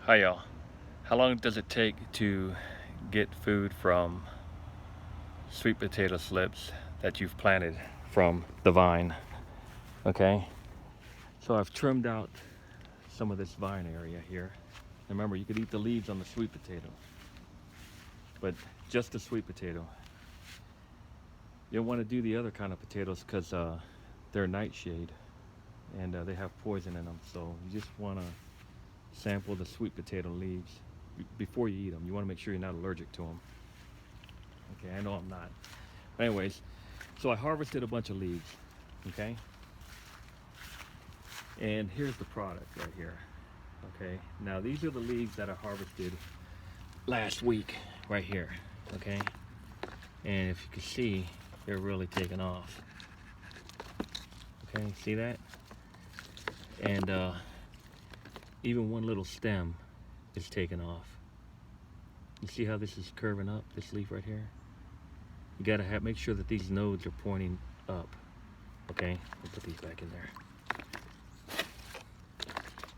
Hi y'all. How long does it take to get food from sweet potato slips that you've planted from the vine? Okay, so I've trimmed out some of this vine area here. Remember, you could eat the leaves on the sweet potato, but just the sweet potato. You don't want to do the other kind of potatoes because they're nightshade and they have poison in them. So you just want to sample the sweet potato leaves before you eat them. You want to make sure you're not allergic to them. Okay, I know I'm not. But anyways, so I harvested a bunch of leaves, okay? And here's the product right here, okay? Now these are the leaves that I harvested last week right here, okay? And if you can see, they're really taking off. Okay, see that? And even one little stem is taken off. You see how this is curving up, this leaf right here? You gotta make sure that these nodes are pointing up. Okay, I'll put these back in there.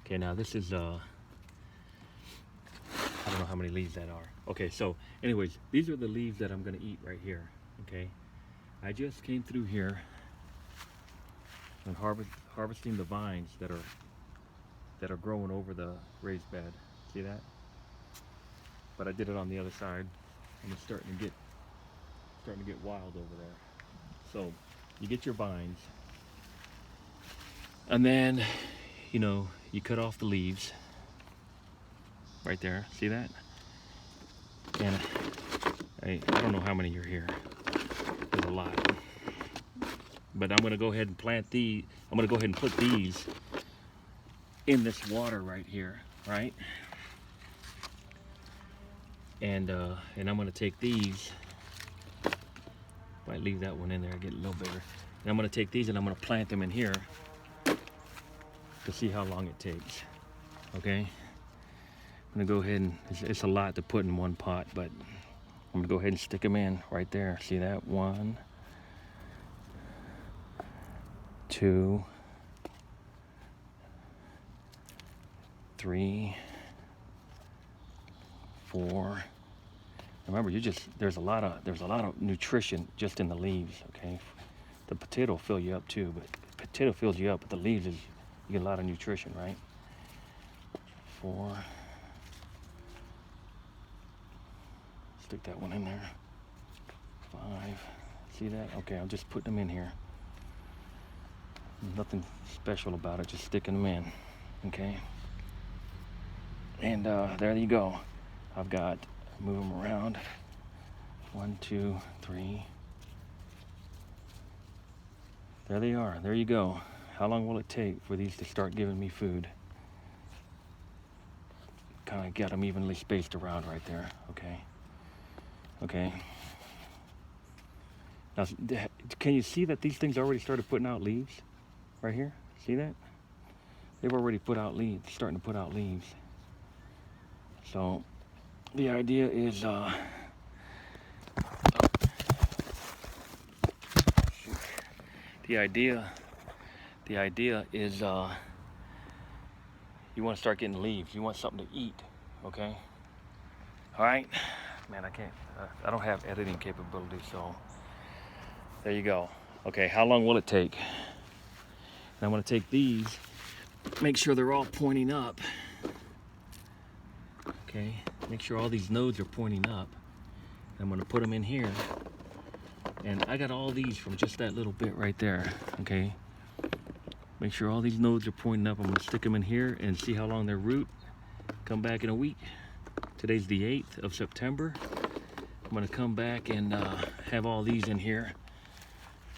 Okay, now this is, I don't know how many leaves that are. Okay, so anyways, these are the leaves that I'm gonna eat right here, okay? I just came through here and harvesting the vines that are growing over the raised bed. See that? But I did it on the other side, and it's starting to get wild over there. So you get your vines, and then you cut off the leaves right there. See that? And I don't know how many are here. There's a lot. But I'm gonna go ahead and plant these. I'm gonna go ahead and put these in this water right here, right? And I'm gonna take these. Might leave that one in there, get a little bigger. And I'm gonna take these and I'm gonna plant them in here to see how long it takes. Okay? I'm gonna go ahead and it's a lot to put in one pot, but I'm gonna go ahead and stick them in right there. See that? 1, 2, 3, 4. Remember, there's a lot of nutrition just in the leaves. Okay, the potato will fill you up too, but potato fills you up, but the leaves you get a lot of nutrition, right? 4. Stick that one in there. 5. See that? Okay, I'm just putting them in here. Nothing special about it, just sticking them in. Okay. And there you go. I've got, move them around. 1, 2, 3. There they are. There you go. How long will it take for these to start giving me food? Kind of got them evenly spaced around right there. Okay. Okay. Now, can you see that these things already started putting out leaves? Right here. See that? They've already put out leaves. Starting to put out leaves. So the idea is the idea is you want to start getting leaves. You want something to eat. Okay. All right. Man, I don't have editing capability, so there you go. Okay, how long will it take? And I'm going to take these, make sure they're all pointing up. Okay, make sure all these nodes are pointing up. I'm going to put them in here. And I got all these from just that little bit right there. Okay, make sure all these nodes are pointing up. I'm going to stick them in here and see how long they root. Come back in a week. Today's the 8th of September. I'm going to come back and have all these in here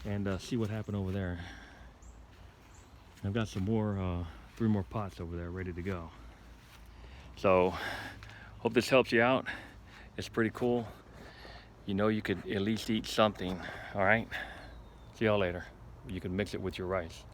and see what happened over there. I've got some more, 3 more pots over there ready to go. So, hope this helps you out. It's pretty cool. You could at least eat something, all right? See y'all later. You can mix it with your rice.